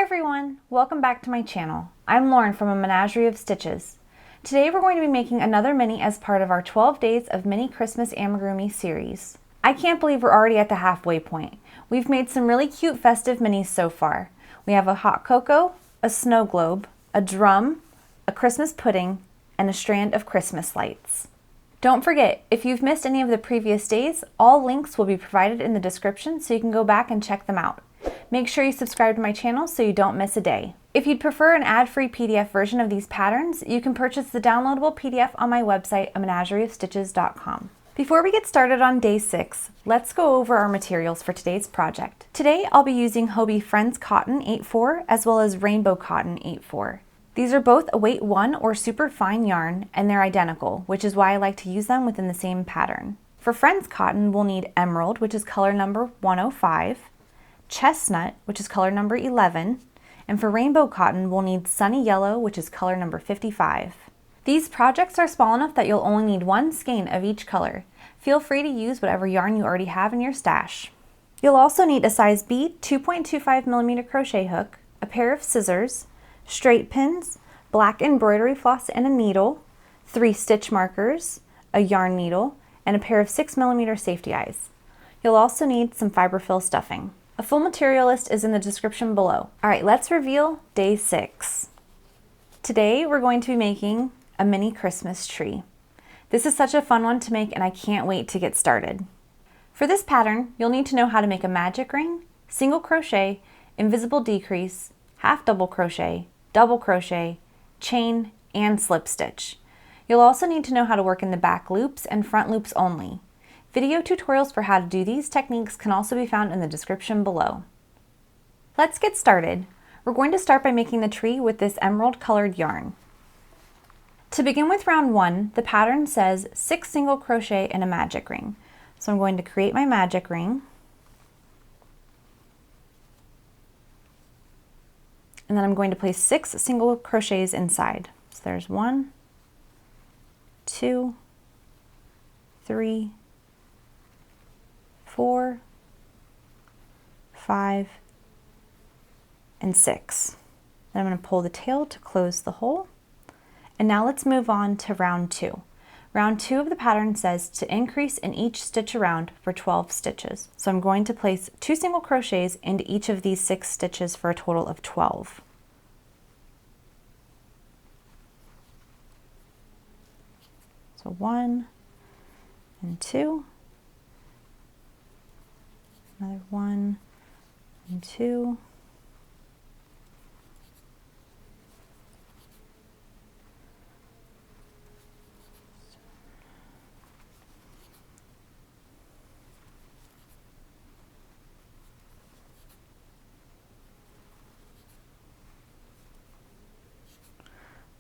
everyone! Welcome back to my channel. I'm Lauren from A Menagerie of Stitches. Today we're going to be making another mini as part of our 12 Days of Mini Christmas Amigurumi series. I can't believe we're already at the halfway point. We've made some really cute festive minis so far. We have a hot cocoa, a snow globe, a drum, a Christmas pudding, and a strand of Christmas lights. Don't forget, if you've missed any of the previous days, all links will be provided in the description so you can go back and check them out. Make sure you subscribe to my channel so you don't miss a day. If you'd prefer an ad-free PDF version of these patterns, you can purchase the downloadable PDF on my website, amenagerieofstitches.com. Before we get started on day 6, let's go over our materials for today's project. Today I'll be using Hobbii Friends Cotton 8/4 as well as Rainbow Cotton 8/4. These are both a weight 1 or super fine yarn and they're identical, which is why I like to use them within the same pattern. For Friends Cotton, we'll need Emerald, which is color number 105, Chestnut, which is color number 11, and for Rainbow Cotton, we'll need Sunny Yellow, which is color number 55. These projects are small enough that you'll only need one skein of each color. Feel free to use whatever yarn you already have in your stash. You'll also need a size B 2.25mm crochet hook, a pair of scissors, straight pins, black embroidery floss and a needle, 3 stitch markers, a yarn needle, and a pair of 6mm safety eyes. You'll also need some fiberfill stuffing. A full material list is in the description below. Alright, let's reveal day 6. Today we're going to be making a mini Christmas tree. This is such a fun one to make and I can't wait to get started. For this pattern, you'll need to know how to make a magic ring, single crochet, invisible decrease, half double crochet, double crochet, chain, and slip stitch. You'll also need to know how to work in the back loops and front loops only. Video tutorials for how to do these techniques can also be found in the description below. Let's get started. We're going to start by making the tree with this emerald colored yarn. To begin with round 1, the pattern says 6 single crochet and a magic ring. So I'm going to create my magic ring. And then I'm going to place 6 single crochets inside. So there's 1, 2, 3, 4, 5, and 6. Then I'm going to pull the tail to close the hole. And now let's move on to round 2. Round 2 of the pattern says to increase in each stitch around for 12 stitches. So I'm going to place 2 single crochets into each of these 6 stitches for a total of 12. So 1 and 2. Another 1 and 2.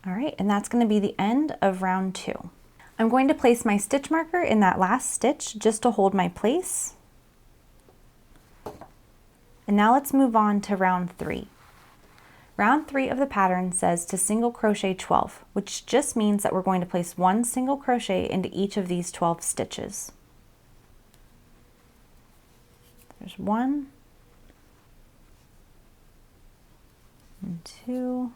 All right, and that's going to be the end of round 2. I'm going to place my stitch marker in that last stitch just to hold my place. And now let's move on to round 3. Round 3 of the pattern says to single crochet 12, which just means that we're going to place 1 single crochet into each of these 12 stitches. There's 1 and 2.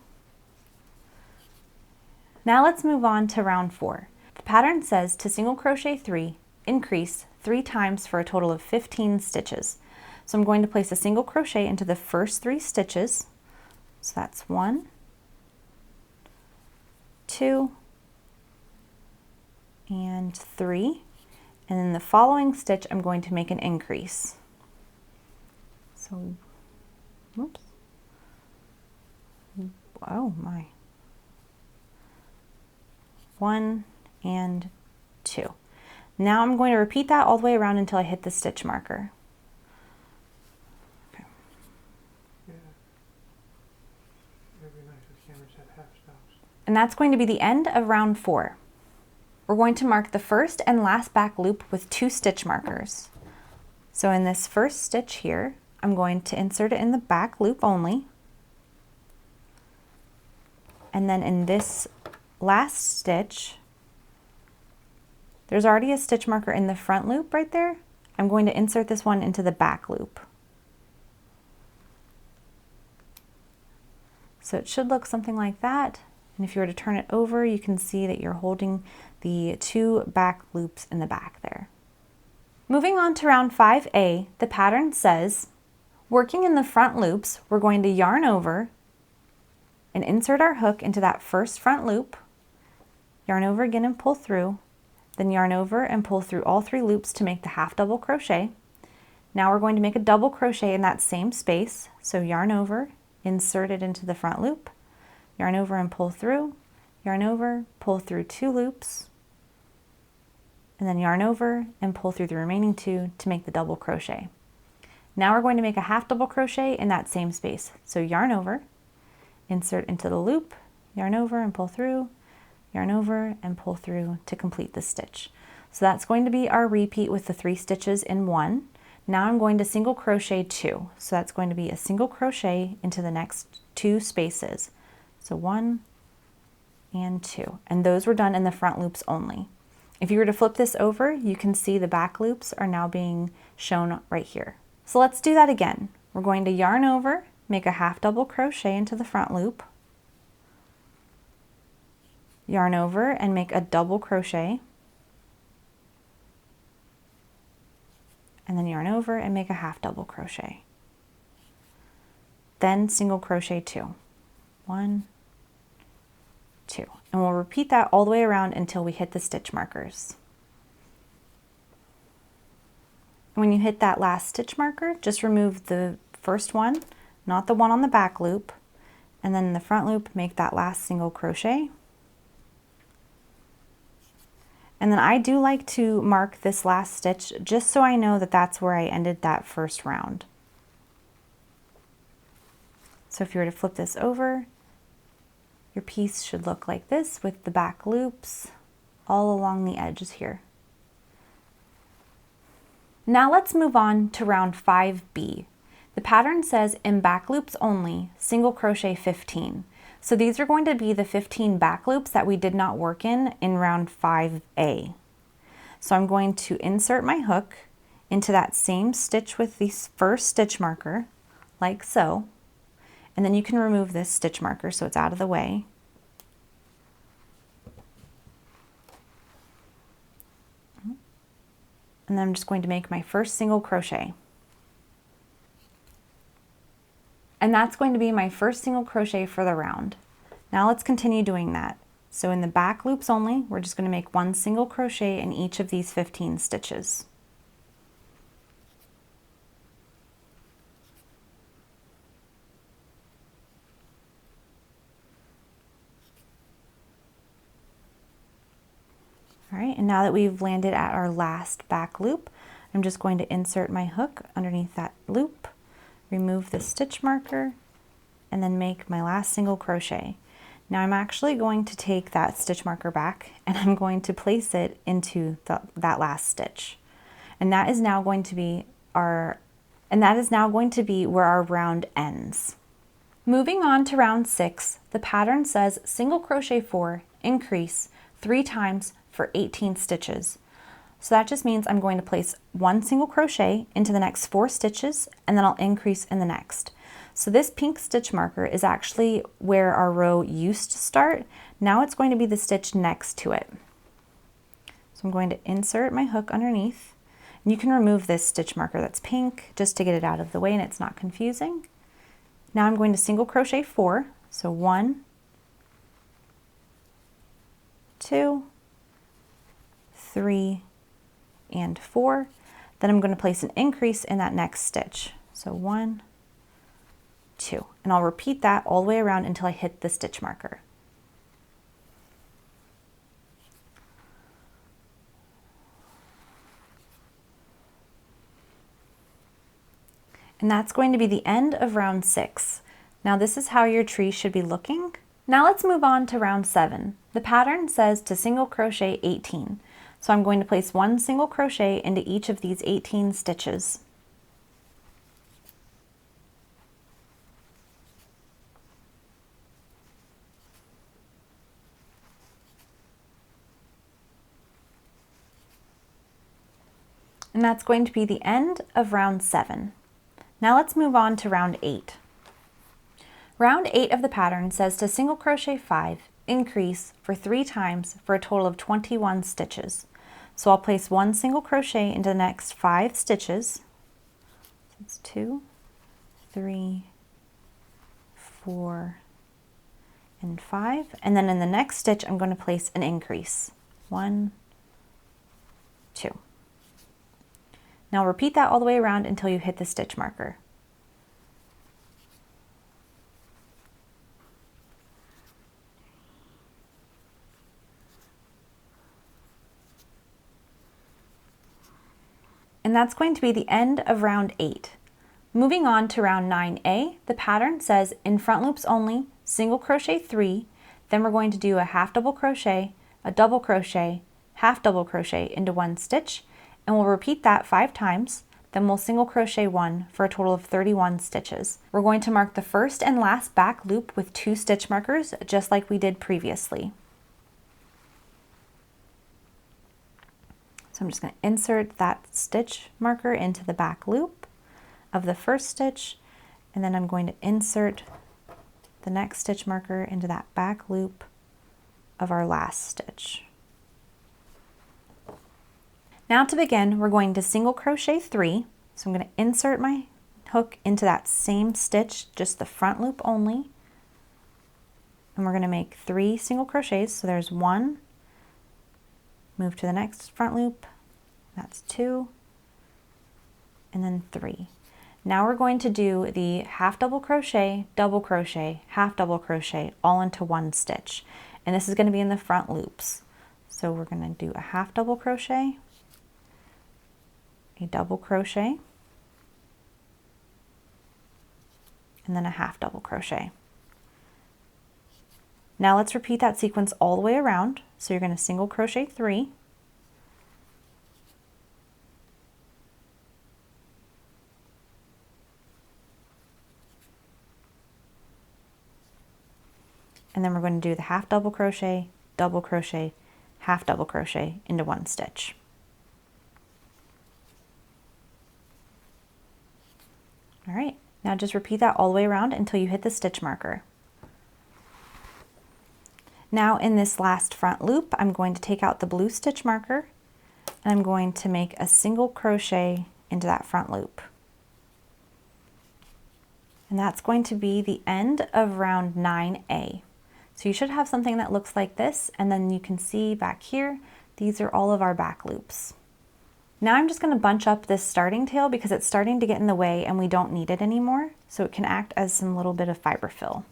Now let's move on to round 4. The pattern says to single crochet 3, increase 3 times for a total of 15 stitches. So I'm going to place a single crochet into the first 3 stitches. So that's 1, 2, and 3. And in the following stitch, I'm going to make an increase. So, whoops. Oh my. 1 and 2. Now I'm going to repeat that all the way around until I hit the stitch marker. And that's going to be the end of round 4. We're going to mark the first and last back loop with 2 stitch markers. So in this first stitch here, I'm going to insert it in the back loop only. And then in this last stitch, there's already a stitch marker in the front loop right there. I'm going to insert this one into the back loop. So it should look something like that. And if you were to turn it over, you can see that you're holding the 2 back loops in the back there. Moving on to round 5A, the pattern says, working in the front loops, we're going to yarn over and insert our hook into that first front loop, yarn over again and pull through, then yarn over and pull through all 3 loops to make the half double crochet. Now we're going to make a double crochet in that same space, so yarn over, insert it into the front loop, yarn over and pull through, yarn over, pull through 2 loops, and then yarn over and pull through the remaining 2 to make the double crochet. Now we're going to make a half double crochet in that same space, so yarn over, insert into the loop, yarn over and pull through, yarn over and pull through to complete the stitch. So that's going to be our repeat with the 3 stitches in 1. Now I'm going to single crochet 2. So that's going to be a single crochet into the next 2 spaces. So 1 and 2. And those were done in the front loops only. If you were to flip this over, you can see the back loops are now being shown right here. So let's do that again. We're going to yarn over, make a half double crochet into the front loop, yarn over and make a double crochet, and then yarn over and make a half double crochet. Then single crochet 2. 1, 2. And we'll repeat that all the way around until we hit the stitch markers. And when you hit that last stitch marker, just remove the first one, not the one on the back loop, and then in the front loop, make that last single crochet. And then I do like to mark this last stitch just so I know that that's where I ended that first round. So if you were to flip this over, your piece should look like this with the back loops all along the edges here. Now let's move on to round 5B. The pattern says in back loops only, single crochet 15. So these are going to be the 15 back loops that we did not work in round 5A. So I'm going to insert my hook into that same stitch with the first stitch marker, like so. And then you can remove this stitch marker so it's out of the way. And then I'm just going to make my first single crochet. And that's going to be my first single crochet for the round. Now let's continue doing that. So in the back loops only, we're just going to make 1 single crochet in each of these 15 stitches. All right, and now that we've landed at our last back loop, I'm just going to insert my hook underneath that loop, remove the stitch marker, and then make my last single crochet. Now I'm actually going to take that stitch marker back and I'm going to place it into that last stitch. And that is now going to be where our round ends. Moving on to round 6, the pattern says single crochet 4, increase 3 times for 18 stitches. So that just means I'm going to place 1 single crochet into the next 4 stitches and then I'll increase in the next. So this pink stitch marker is actually where our row used to start. Now it's going to be the stitch next to it. So I'm going to insert my hook underneath. And you can remove this stitch marker that's pink just to get it out of the way and it's not confusing. Now I'm going to single crochet 4. So 1, 2, 3, and 4. Then I'm going to place an increase in that next stitch. So 1, 2, and I'll repeat that all the way around until I hit the stitch marker. And that's going to be the end of round 6. Now this is how your tree should be looking. Now let's move on to round 7. The pattern says to single crochet 18. So I'm going to place 1 single crochet into each of these 18 stitches. And that's going to be the end of round 7. Now let's move on to round 8. Round 8 of the pattern says to single crochet 5, increase for 3 times for a total of 21 stitches. So I'll place 1 single crochet into the next 5 stitches. It's 2, 3, 4, and 5. And then in the next stitch, I'm going to place an increase. 1, 2. Now repeat that all the way around until you hit the stitch marker. And that's going to be the end of round 8. Moving on to round 9A, the pattern says in front loops only, single crochet 3, then we're going to do a half double crochet, a double crochet, half double crochet into 1 stitch, and we'll repeat that 5 times, then we'll single crochet 1 for a total of 31 stitches. We're going to mark the first and last back loop with 2 stitch markers, just like we did previously. So I'm just going to insert that stitch marker into the back loop of the first stitch, and then I'm going to insert the next stitch marker into that back loop of our last stitch. Now to begin, we're going to single crochet 3. So I'm going to insert my hook into that same stitch, just the front loop only, and we're going to make 3 single crochets. So there's 1, move to the next front loop, that's 2, and then 3. Now we're going to do the half double crochet, half double crochet, all into 1 stitch. And this is going to be in the front loops. So we're going to do a half double crochet, a double crochet, and then a half double crochet. Now let's repeat that sequence all the way around. So you're going to single crochet 3, and then we're going to do the half double crochet, half double crochet into 1 stitch. All right, now just repeat that all the way around until you hit the stitch marker. Now in this last front loop, I'm going to take out the blue stitch marker and I'm going to make a single crochet into that front loop. And that's going to be the end of round 9A. So you should have something that looks like this, and then you can see back here, these are all of our back loops. Now I'm just going to bunch up this starting tail because it's starting to get in the way and we don't need it anymore, so it can act as some little bit of fiber fill.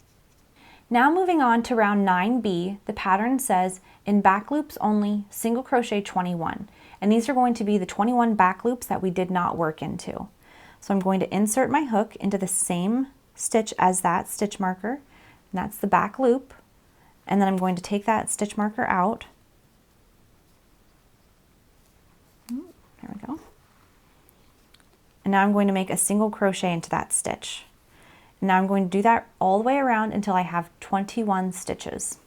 Now moving on to round 9B, the pattern says in back loops only, single crochet 21, and these are going to be the 21 back loops that we did not work into. So I'm going to insert my hook into the same stitch as that stitch marker, and that's the back loop. And then I'm going to take that stitch marker out. There we go. And now I'm going to make a single crochet into that stitch. And now I'm going to do that all the way around until I have 21 stitches.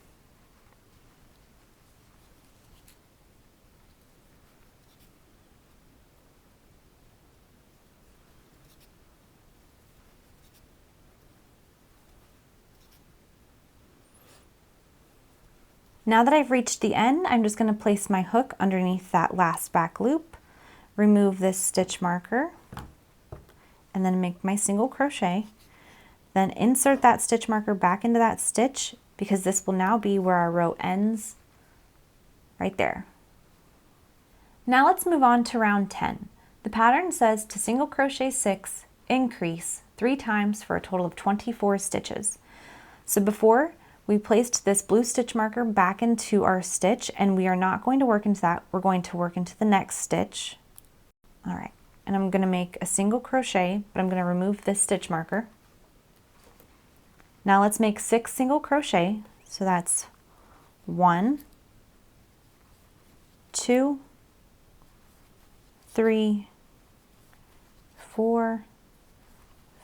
Now that I've reached the end, I'm just going to place my hook underneath that last back loop, remove this stitch marker, and then make my single crochet. Then insert that stitch marker back into that stitch because this will now be where our row ends, right there. Now let's move on to round 10. The pattern says to single crochet 6, increase 3 times for a total of 24 stitches. So before, we placed this blue stitch marker back into our stitch, and we are not going to work into that. We're going to work into the next stitch. All right, and I'm going to make a single crochet, but I'm going to remove this stitch marker. Now let's make 6 single crochet. So that's 1, 2, 3, 4,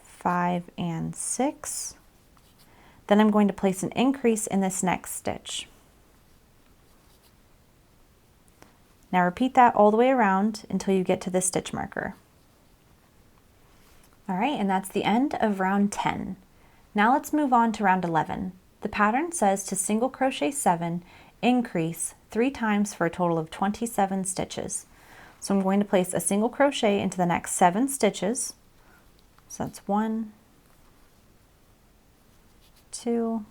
5, and 6. Then I'm going to place an increase in this next stitch. Now repeat that all the way around until you get to this stitch marker. All right, and that's the end of round 10. Now let's move on to round 11. The pattern says to single crochet 7, increase 3 times for a total of 27 stitches. So I'm going to place a single crochet into the next 7 stitches. So that's 1, 2,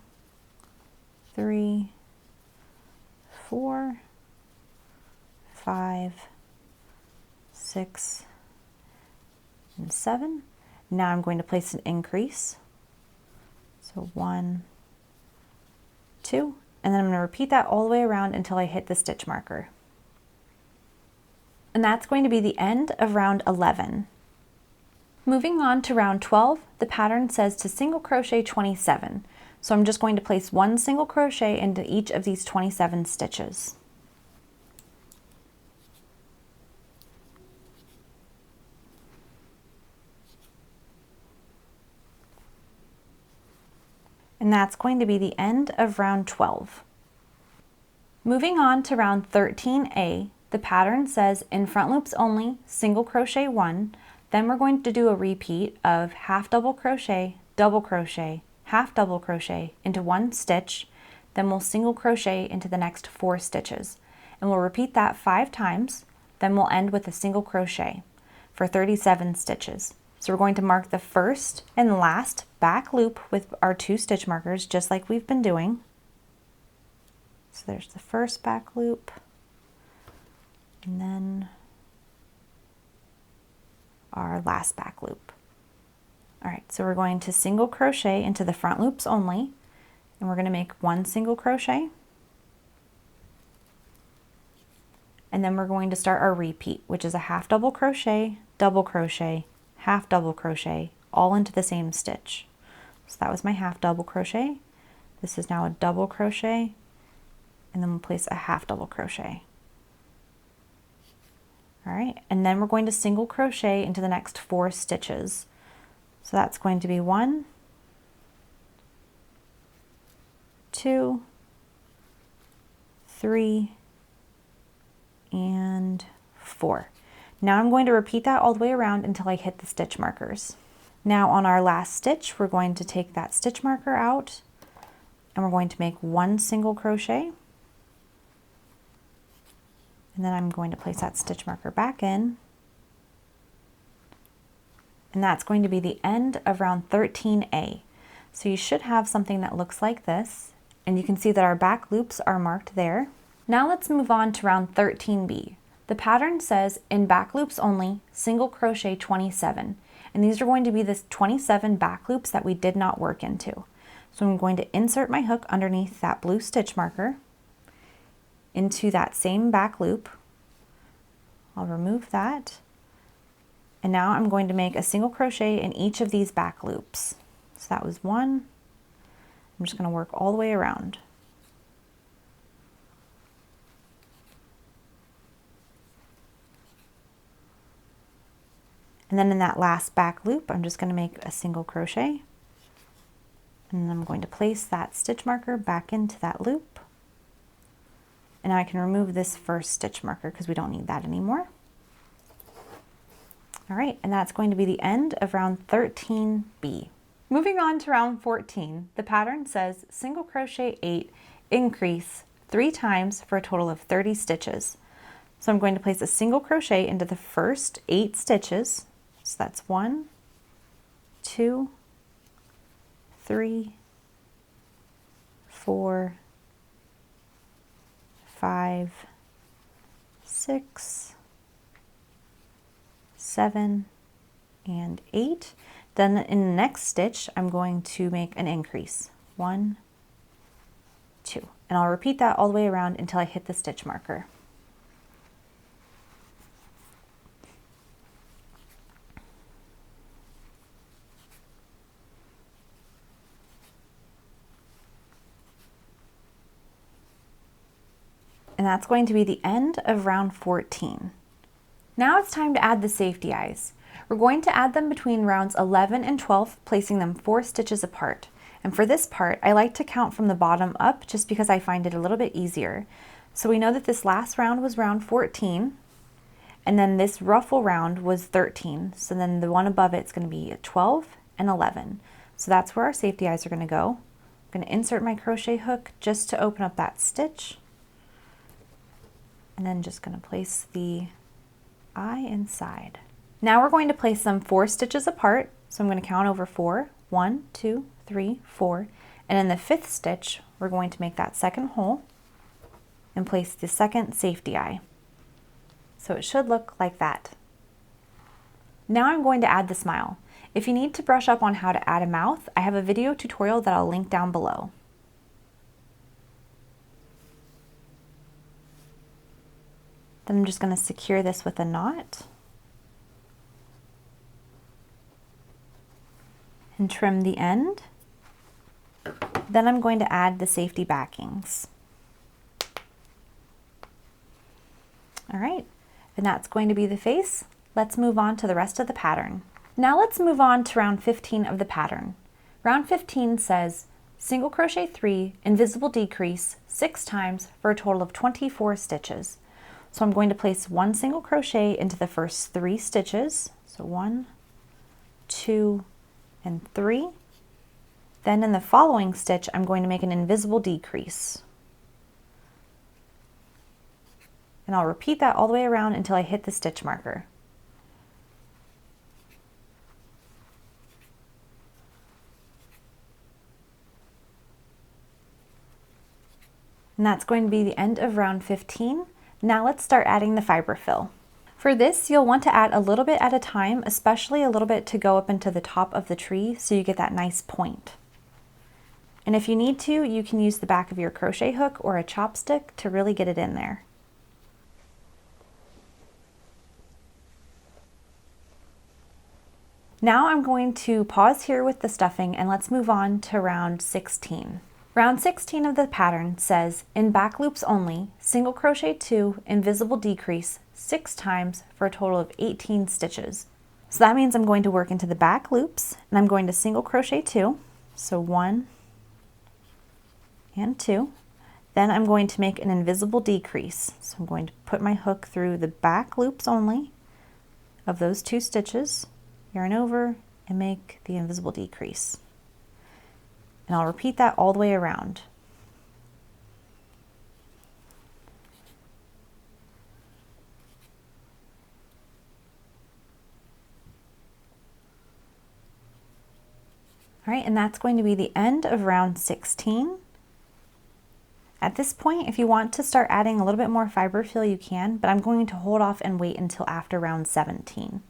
3, 4, 5, 6, and 7. Now I'm going to place an increase. So 1, 2, and then I'm going to repeat that all the way around until I hit the stitch marker. And that's going to be the end of round 11. Moving on to round 12, the pattern says to single crochet 27. So I'm just going to place 1 single crochet into each of these 27 stitches. And that's going to be the end of round 12. Moving on to round 13A, the pattern says in front loops only, single crochet 1, then we're going to do a repeat of half double crochet, half double crochet into 1 stitch, then we'll single crochet into the next 4 stitches. And we'll repeat that 5 times, then we'll end with a single crochet for 37 stitches. So we're going to mark the first and last back loop with our 2 stitch markers, just like we've been doing. So there's the first back loop, and then our last back loop. All right, so we're going to single crochet into the front loops only, and we're going to make 1 single crochet, and then we're going to start our repeat, which is a half double crochet, half double crochet, all into the same stitch. So that was my half double crochet. This is now a double crochet, and then we'll place a half double crochet. All right, and then we're going to single crochet into the next 4 stitches. So that's going to be 1, 2, 3, and 4. Now I'm going to repeat that all the way around until I hit the stitch markers. Now on our last stitch, we're going to take that stitch marker out, and we're going to make 1 single crochet. And then I'm going to place that stitch marker back in. And that's going to be the end of round 13A. So you should have something that looks like this, and you can see that our back loops are marked there. Now let's move on to round 13B. The pattern says in back loops only, single crochet 27. And these are going to be the 27 back loops that we did not work into. So I'm going to insert my hook underneath that blue stitch marker into that same back loop. I'll remove that. And now I'm going to make a single crochet in each of these back loops. So that was 1. I'm just going to work all the way around. And then in that last back loop, I'm just going to make a single crochet. And then I'm going to place that stitch marker back into that loop. And now I can remove this first stitch marker because we don't need that anymore. All right, and that's going to be the end of round 13B. Moving on to round 14, the pattern says single crochet 8, increase 3 times for a total of 30 stitches. So I'm going to place a single crochet into the first 8 stitches. So that's 1, 2, 3, 4, 5, 6, 7, and 8. Then in the next stitch, I'm going to make an increase. 1, 2. And I'll repeat that all the way around until I hit the stitch marker. And that's going to be the end of round 14. Now it's time to add the safety eyes. We're going to add them between rounds 11 and 12, placing them 4 stitches apart. And for this part, I like to count from the bottom up just because I find it a little bit easier. So we know that this last round was round 14, and then this ruffle round was 13. So then the one above it's going to be 12 and 11. So that's where our safety eyes are going to go. I'm going to insert my crochet hook just to open up that stitch. And then just going to place the eye inside. Now we're going to place them 4 stitches apart. So I'm going to count over 4. 1, 2, 3, 4. And in the 5th stitch, we're going to make that second hole and place the second safety eye. So it should look like that. Now I'm going to add the smile. If you need to brush up on how to add a mouth, I have a video tutorial that I'll link down below. Then I'm just going to secure this with a knot and trim the end. Then I'm going to add the safety backings. All right, and that's going to be the face. Let's move on to the rest of the pattern. Now let's move on to round 15 of the pattern. Round 15 says single crochet 3, invisible decrease 6 times for a total of 24 stitches. So I'm going to place 1 single crochet into the first 3 stitches. So 1, 2, and 3. Then in the following stitch, I'm going to make an invisible decrease. And I'll repeat that all the way around until I hit the stitch marker. And that's going to be the end of round 15. Now let's start adding the fiber fill. For this, you'll want to add a little bit at a time, especially a little bit to go up into the top of the tree so you get that nice point. And if you need to, you can use the back of your crochet hook or a chopstick to really get it in there. Now I'm going to pause here with the stuffing and let's move on to round 16. Round 16 of the pattern says, in back loops only, single crochet 2, invisible decrease 6 times for a total of 18 stitches. So that means I'm going to work into the back loops and I'm going to single crochet 2, so 1 and 2. Then I'm going to make an invisible decrease. So I'm going to put my hook through the back loops only of those 2 stitches, yarn over, and make the invisible decrease. And I'll repeat that all the way around. All right, and that's going to be the end of round 16. At this point, if you want to start adding a little bit more fiber fill, you can, but I'm going to hold off and wait until after round 17.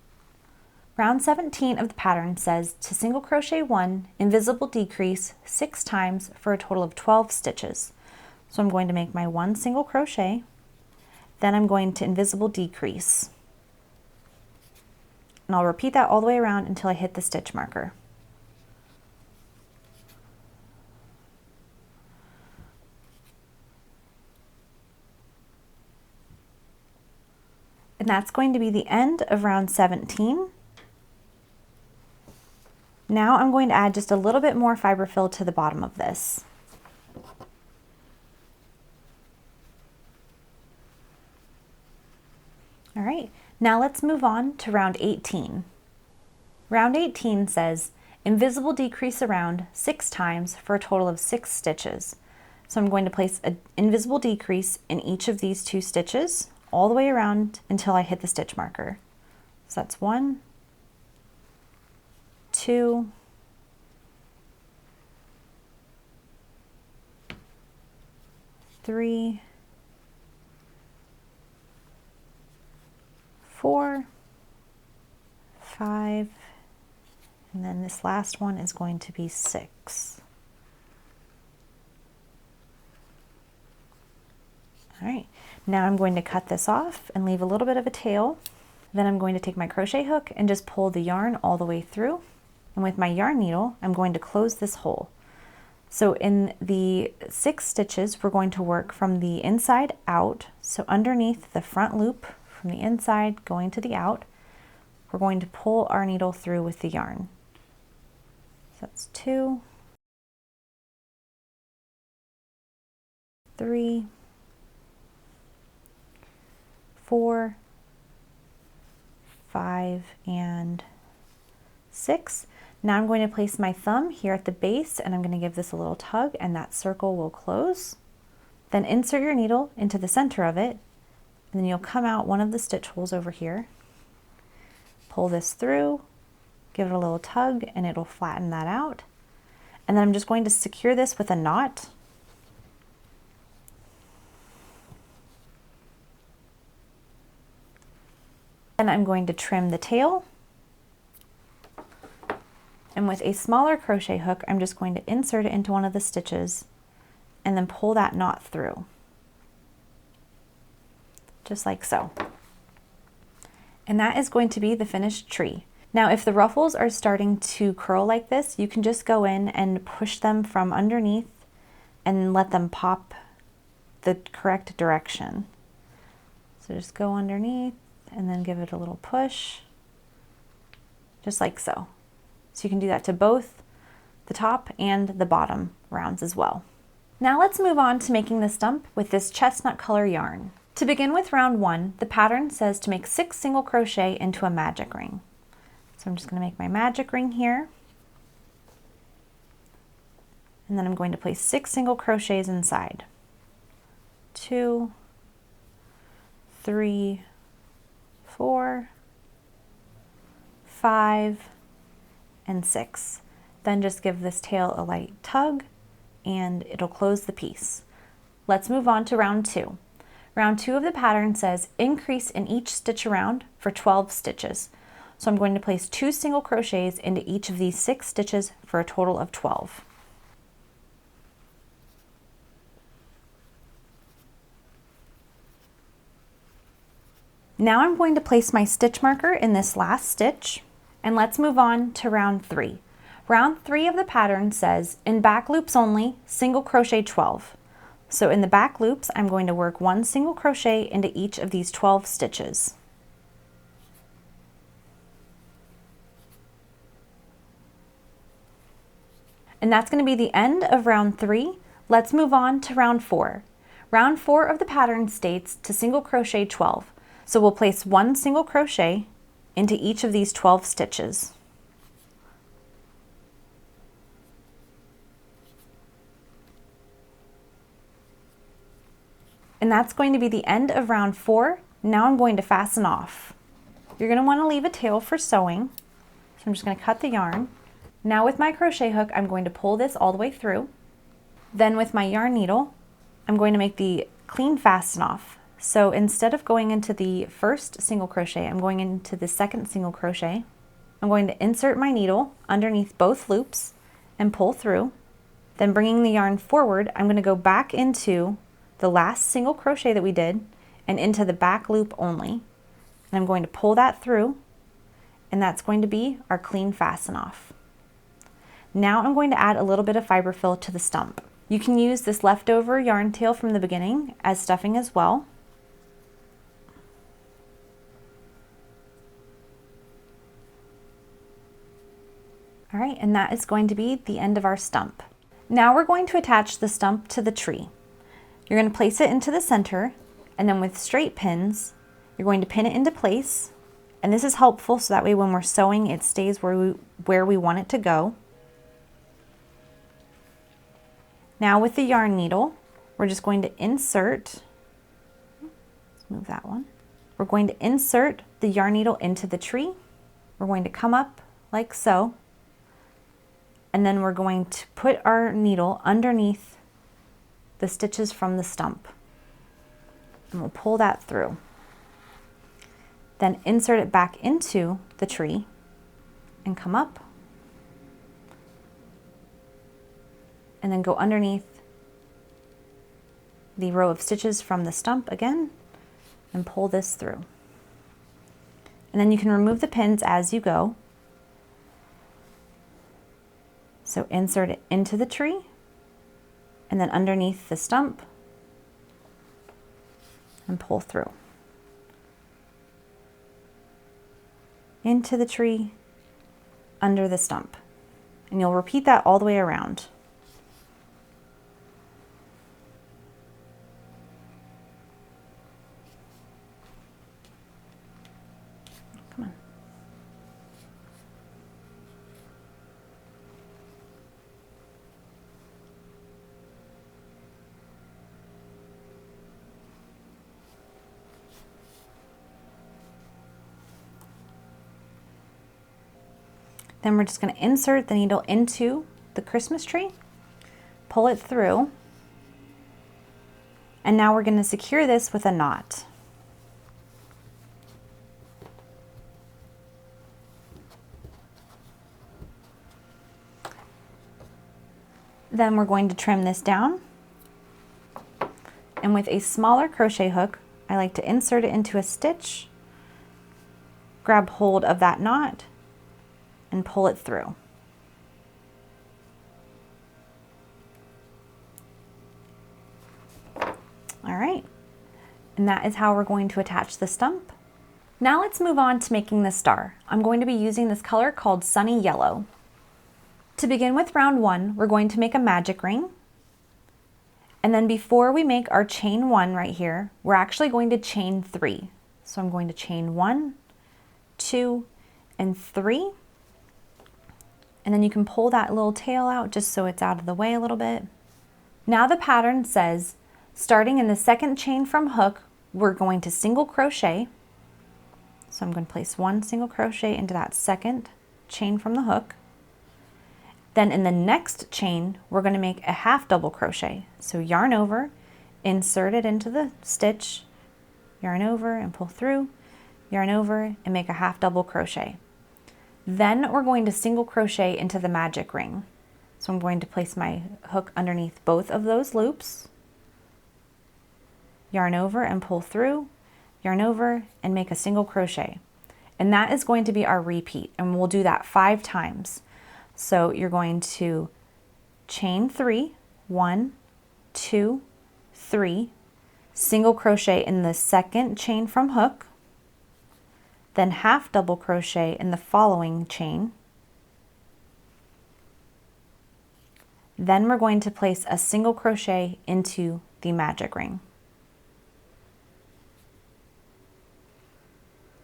Round 17 of the pattern says to single crochet 1, invisible decrease 6 times for a total of 12 stitches. So I'm going to make my 1 single crochet, then I'm going to invisible decrease. And I'll repeat that all the way around until I hit the stitch marker. And that's going to be the end of round 17. Now I'm going to add just a little bit more fiber fill to the bottom of this. All right, now let's move on to round 18. Round 18 says invisible decrease around 6 times for a total of 6 stitches. So I'm going to place an invisible decrease in each of these 2 stitches all the way around until I hit the stitch marker. So that's 1, 2, 3, 4, 5, and then this last one is going to be 6. All right, now I'm going to cut this off and leave a little bit of a tail. Then I'm going to take my crochet hook and just pull the yarn all the way through. And with my yarn needle, I'm going to close this hole. So in the 6 stitches, we're going to work from the inside out. So underneath the front loop, from the inside going to the out, we're going to pull our needle through with the yarn. So that's 2, 3, 4, 5, and 6. Now I'm going to place my thumb here at the base and I'm going to give this a little tug and that circle will close. Then insert your needle into the center of it and then you'll come out one of the stitch holes over here. Pull this through, give it a little tug and it'll flatten that out. And then I'm just going to secure this with a knot. Then I'm going to trim the tail. And with a smaller crochet hook, I'm just going to insert it into one of the stitches and then pull that knot through. Just like so. And that is going to be the finished tree. Now, if the ruffles are starting to curl like this, you can just go in and push them from underneath and let them pop the correct direction. So just go underneath and then give it a little push, just like so. So you can do that to both the top and the bottom rounds as well. Now let's move on to making the stump with this chestnut color yarn. To begin with round 1, the pattern says to make 6 single crochet into a magic ring. So I'm just going to make my magic ring here. And then I'm going to place 6 single crochets inside. 2, 3, 4, 5, and 6. Then just give this tail a light tug and it'll close the piece. Let's move on to round 2. Round 2 of the pattern says increase in each stitch around for 12 stitches. So I'm going to place 2 single crochets into each of these 6 stitches for a total of 12. Now I'm going to place my stitch marker in this last stitch. And let's move on to round 3. Round 3 of the pattern says, in back loops only, single crochet 12. So in the back loops, I'm going to work 1 single crochet into each of these 12 stitches. And that's going to be the end of round 3. Let's move on to round 4. Round 4 of the pattern states to single crochet 12. So we'll place 1 single crochet into each of these 12 stitches. And that's going to be the end of round 4. Now I'm going to fasten off. You're going to want to leave a tail for sewing. So I'm just going to cut the yarn. Now with my crochet hook, I'm going to pull this all the way through. Then with my yarn needle, I'm going to make the clean fasten off. So instead of going into the first single crochet, I'm going into the second single crochet. I'm going to insert my needle underneath both loops and pull through. Then bringing the yarn forward, I'm going to go back into the last single crochet that we did and into the back loop only. And I'm going to pull that through, and that's going to be our clean fasten off. Now I'm going to add a little bit of fiber fill to the stump. You can use this leftover yarn tail from the beginning as stuffing as well. All right, and that is going to be the end of our stump. Now we're going to attach the stump to the tree. You're going to place it into the center, and then with straight pins, you're going to pin it into place. And this is helpful so that way when we're sewing, it stays where we want it to go. Now with the yarn needle, we're just going to insert, let's move that one. We're going to insert the yarn needle into the tree. We're going to come up like so. And then we're going to put our needle underneath the stitches from the stump. And we'll pull that through. Then insert it back into the tree and come up. And then go underneath the row of stitches from the stump again and pull this through. And then you can remove the pins as you go. So insert it into the tree and then underneath the stump and pull through. Into the tree, under the stump. And you'll repeat that all the way around. Come on. Then we're just going to insert the needle into the Christmas tree, pull it through, and now we're going to secure this with a knot. Then we're going to trim this down, and with a smaller crochet hook, I like to insert it into a stitch, grab hold of that knot, and pull it through. All right, and that is how we're going to attach the stump. Now let's move on to making the star. I'm going to be using this color called Sunny Yellow. To begin with round 1, we're going to make a magic ring. And then before we make our chain 1 right here, we're actually going to chain 3. So I'm going to chain 1, 2, and 3. And then you can pull that little tail out just so it's out of the way a little bit. Now the pattern says, starting in the second chain from hook, we're going to single crochet. So I'm going to place 1 single crochet into that second chain from the hook. Then in the next chain, we're going to make a half double crochet. So yarn over, insert it into the stitch, yarn over and pull through, yarn over and make a half double crochet. Then we're going to single crochet into the magic ring. So I'm going to place my hook underneath both of those loops, yarn over and pull through, yarn over and make a single crochet. And that is going to be our repeat, and we'll do that 5 times. So you're going to chain 3, 1, 2, 3, single crochet in the second chain from hook, then half double crochet in the following chain. Then we're going to place a single crochet into the magic ring.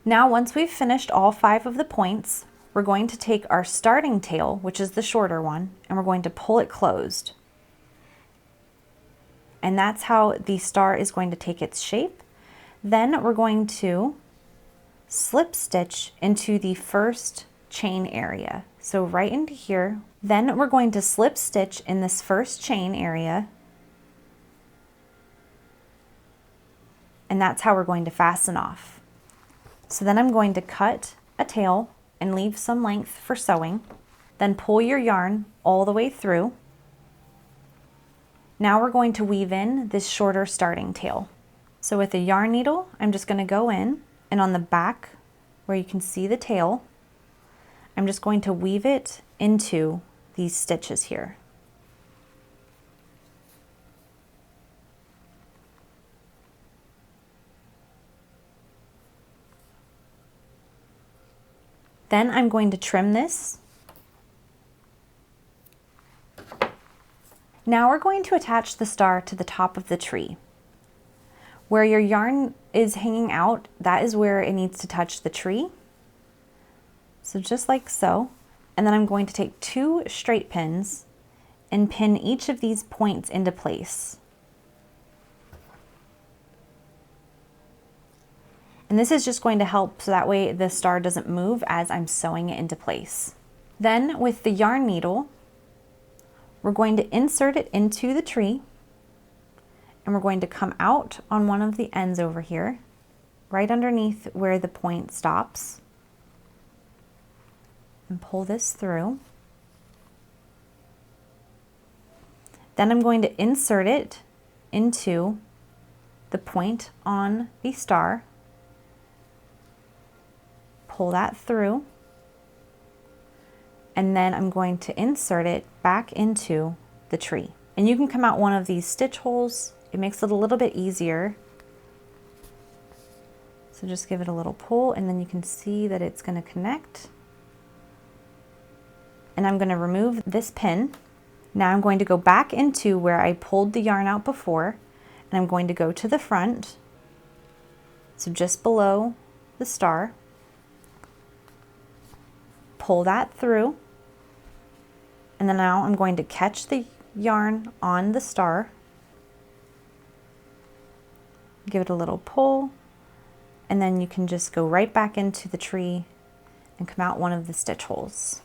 Now once we've finished all 5 of the points, we're going to take our starting tail, which is the shorter one, and we're going to pull it closed. And that's how the star is going to take its shape. Then we're going to slip stitch into the first chain area. So right into here. Then we're going to slip stitch in this first chain area. And that's how we're going to fasten off. So then I'm going to cut a tail and leave some length for sewing. Then pull your yarn all the way through. Now we're going to weave in this shorter starting tail. So with a yarn needle, I'm just going to go in, and on the back where you can see the tail, I'm just going to weave it into these stitches here. Then I'm going to trim this. Now we're going to attach the star to the top of the tree. Where your yarn is hanging out, that is where it needs to touch the tree. So just like so. And then I'm going to take 2 straight pins and pin each of these points into place. And this is just going to help so that way the star doesn't move as I'm sewing it into place. Then with the yarn needle, we're going to insert it into the tree, and we're going to come out on one of the ends over here, right underneath where the point stops, and pull this through. Then I'm going to insert it into the point on the star, pull that through, and then I'm going to insert it back into the tree. And you can come out one of these stitch holes. It makes it a little bit easier. So just give it a little pull, and then you can see that it's going to connect. And I'm going to remove this pin. Now I'm going to go back into where I pulled the yarn out before, and I'm going to go to the front, so just below the star. Pull that through, and then now I'm going to catch the yarn on the star, give it a little pull, and then you can just go right back into the tree and come out one of the stitch holes.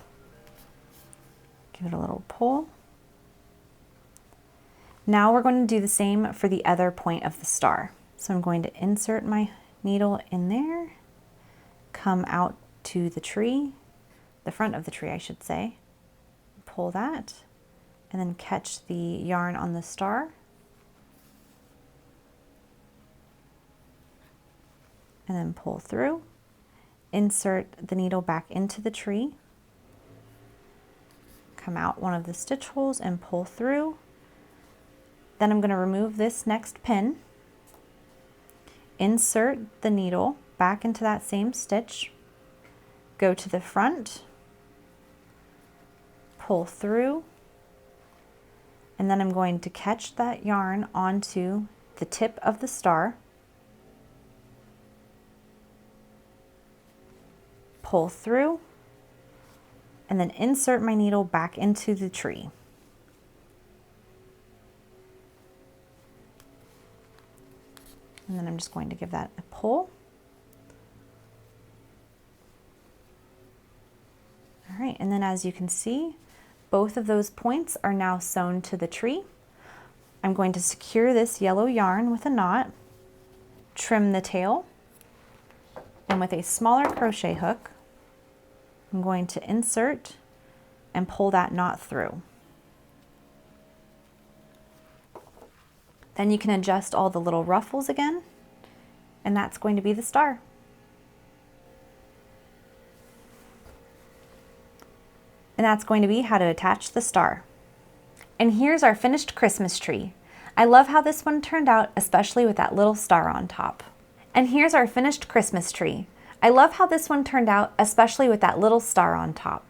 Give it a little pull. Now we're going to do the same for the other point of the star. So I'm going to insert my needle in there, come out to the tree, the front of the tree I should say, pull that, and then catch the yarn on the star. And then pull through, insert the needle back into the tree, come out one of the stitch holes and pull through. Then I'm going to remove this next pin, insert the needle back into that same stitch, go to the front, pull through, and then I'm going to catch that yarn onto the tip of the star, pull through, and then insert my needle back into the tree. And then I'm just going to give that a pull. All right, and then as you can see, both of those points are now sewn to the tree. I'm going to secure this yellow yarn with a knot, trim the tail, and with a smaller crochet hook, I'm going to insert and pull that knot through. Then you can adjust all the little ruffles again, and that's going to be the star. And that's going to be how to attach the star. And here's our finished Christmas tree. I love how this one turned out, especially with that little star on top. And here's our finished Christmas tree. I love how this one turned out, especially with that little star on top.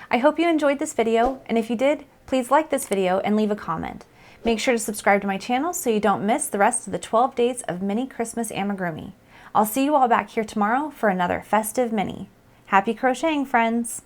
I hope you enjoyed this video, and if you did, please like this video and leave a comment. Make sure to subscribe to my channel so you don't miss the rest of the 12 days of mini Christmas amigurumi. I'll see you all back here tomorrow for another festive mini. Happy crocheting, friends!